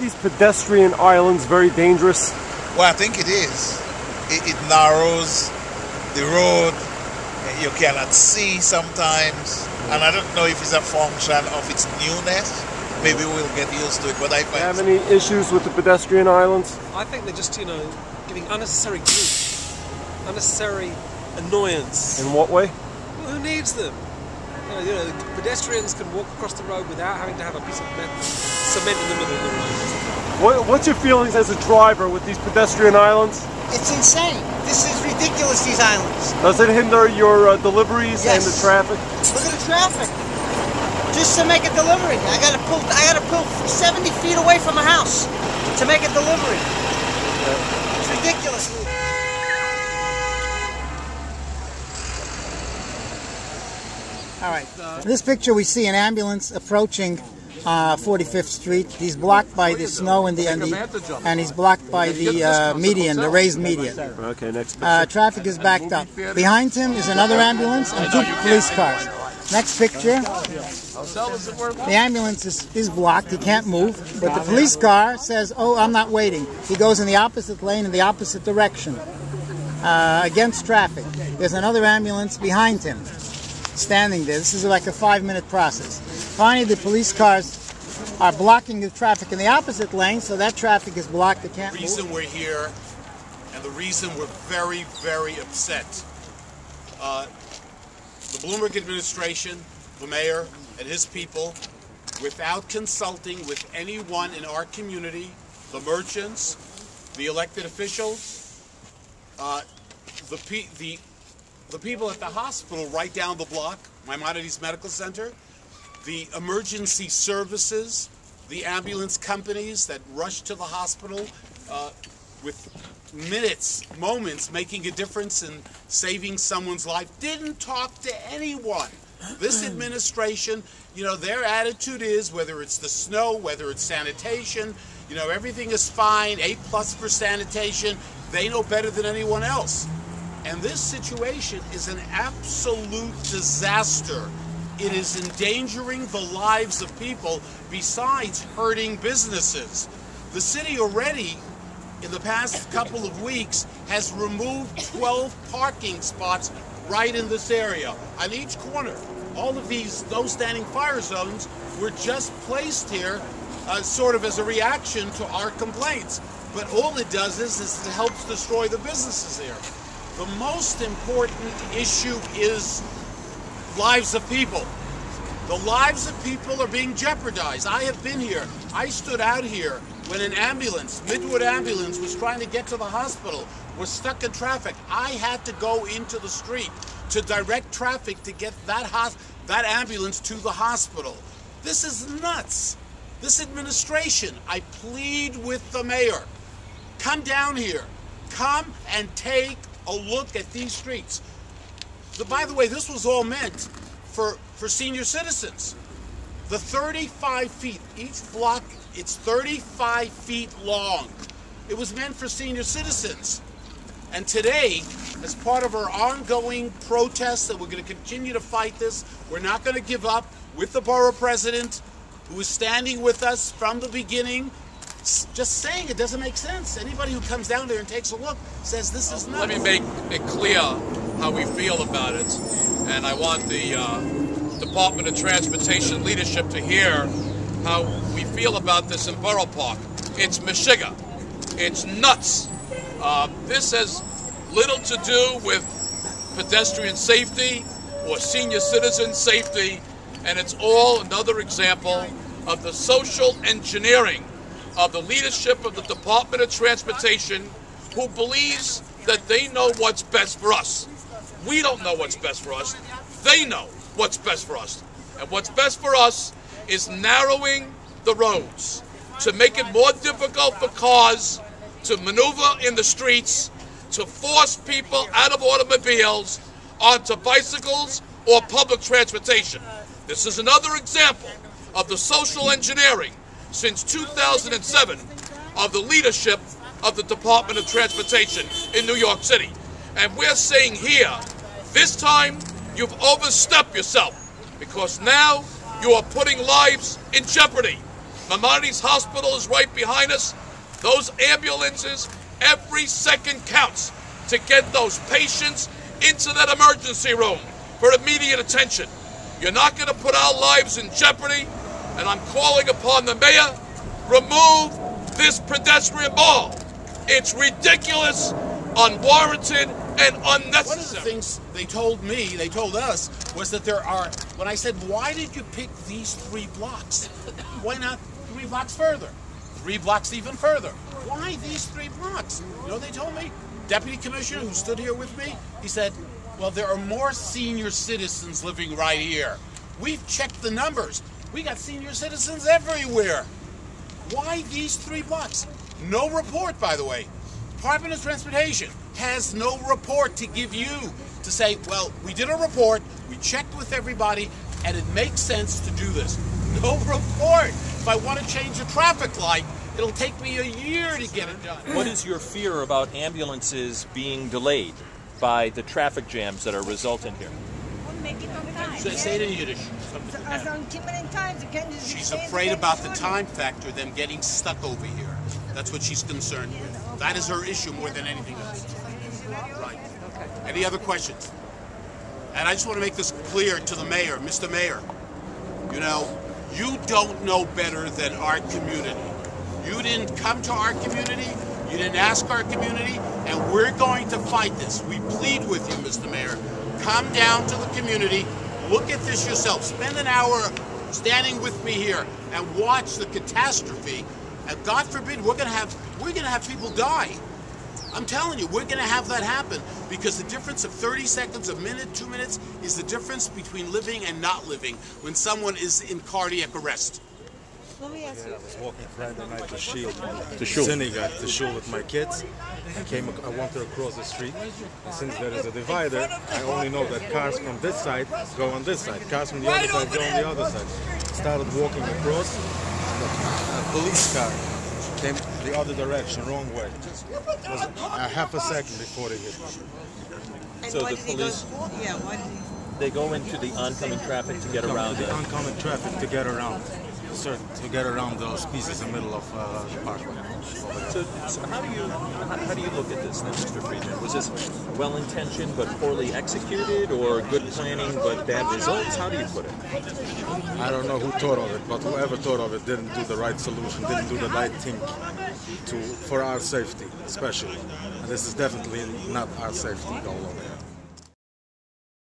these pedestrian islands very dangerous? Well, I think it is. It narrows the road. You cannot see sometimes. And I don't know if it's a function of its newness. Maybe we'll get used to it. But I find... Have any issues with the pedestrian islands? I think they're just, giving unnecessary grief, unnecessary annoyance. In what way? Well, who needs them? Pedestrians can walk across the road without having to have a piece of cement in the middle of the road. What's your feelings as a driver with these pedestrian islands? It's insane. This is ridiculous, these islands. Does it hinder your deliveries and the traffic? Look at the traffic. Just to make a delivery, I gotta pull 70 feet away from a house to make a delivery. It's ridiculous. All right. In this picture, we see an ambulance approaching 45th Street. He's blocked by the snow and he's blocked by the median, the raised median. Okay, next picture. Traffic is backed up. Behind him is another ambulance and 2 police cars. Next picture. The ambulance is blocked. He can't move, but the police car says, "Oh, I'm not waiting." He goes in the opposite lane in the opposite direction against traffic. There's another ambulance behind him, standing there. This is like a 5-minute process. Finally, the police cars are blocking the traffic in the opposite lane, so that traffic is blocked. They can't move. The reason we're here, and the reason we're very, very upset, the Bloomberg administration, the mayor, and his people, without consulting with anyone in our community, the merchants, the elected officials, the people at the hospital right down the block, Maimonides Medical Center, the emergency services, the ambulance companies that rush to the hospital with moments making a difference in saving someone's life, didn't talk to anyone. This administration, their attitude is, whether it's the snow, whether it's sanitation, everything is fine, 8+ for sanitation, they know better than anyone else. And this situation is an absolute disaster. It is endangering the lives of people besides hurting businesses. The city already, in the past couple of weeks, has removed 12 parking spots right in this area, on each corner. All of these no-standing fire zones were just placed here sort of as a reaction to our complaints. But all it does is it helps destroy the businesses here. The most important issue is lives of people. The lives of people are being jeopardized. I have been here. I stood out here when an ambulance, Midwood ambulance, was trying to get to the hospital, was stuck in traffic. I had to go into the street to direct traffic to get that ambulance to the hospital. This is nuts. This administration, I plead with the mayor, come down here. Come and take a look at these streets. By the way, this was all meant for senior citizens. The 35 feet, each block, it's 35 feet long. It was meant for senior citizens. And today, as part of our ongoing protests that we're going to continue to fight this, we're not going to give up, with the borough president, who is standing with us from the beginning, just saying it doesn't make sense. Anybody who comes down there and takes a look says this is nuts. Let me make it clear how we feel about it, and I want the Department of Transportation leadership to hear how we feel about this in Borough Park. It's Meshuggah. It's nuts. This has little to do with pedestrian safety or senior citizen safety, and it's all another example of the social engineering of the leadership of the Department of Transportation, who believes that they know what's best for us. We don't know what's best for us. They know what's best for us. And what's best for us is narrowing the roads to make it more difficult for cars to maneuver in the streets, to force people out of automobiles onto bicycles or public transportation. This is another example of the social engineering since 2007 of the leadership of the Department of Transportation in New York City. And we're saying here, this time you've overstepped yourself, because now you are putting lives in jeopardy. Maimonides Hospital is right behind us. Those ambulances, every second counts to get those patients into that emergency room for immediate attention. You're not going to put our lives in jeopardy, and I'm calling upon the mayor, remove this pedestrian ball. It's ridiculous, unwarranted, and unnecessary. One of the things they told me, they told us, was that there are, when I said, why did you pick these 3 blocks? Why not 3 blocks further? 3 blocks even further? Why these 3 blocks? You know what they told me? Deputy Commissioner who stood here with me, he said, well, there are more senior citizens living right here. We've checked the numbers. We got senior citizens everywhere. Why these 3 blocks? No report, by the way. Department of Transportation has no report to give you to say, well, we did a report, we checked with everybody, and it makes sense to do this. No report. If I want to change a traffic light, it'll take me a year to get it done. What is your fear about ambulances being delayed by the traffic jams that are resultant here? Say it in Yiddish. She's afraid about the time factor, them getting stuck over here. That's what she's concerned with. That is her issue more than anything else. Right. Any other questions? And I just want to make this clear to the mayor, Mr. Mayor. You know, you don't know better than our community. You didn't come to our community, you didn't ask our community, and we're going to fight this. We plead with you, Mr. Mayor. Come down to the community, look at this yourself. Spend an hour standing with me here and watch the catastrophe. And God forbid, we're gonna have people die. I'm telling you, we're gonna have that happen because the difference of 30 seconds, a minute, 2 minutes is the difference between living and not living when someone is in cardiac arrest. Let me ask you. I was walking Friday night to Shul with my kids. I wanted to cross the street. And since there is a divider, I only know that cars from this side go on this side. Cars from the other side go on the other side. Started walking across. A police car came the other direction, wrong way. It was a half a second before they hit me. So the police, they go into the oncoming traffic to get around it. Oncoming traffic to get around. To get around those pieces in the middle of the parkway. So how do you look at this then, Mr. Friedman? Was this well-intentioned but poorly executed, or good planning but bad results? How do you put it? I don't know who thought of it, but whoever thought of it didn't do the right solution, didn't do the right thing for our safety, especially. And this is definitely not our safety all over.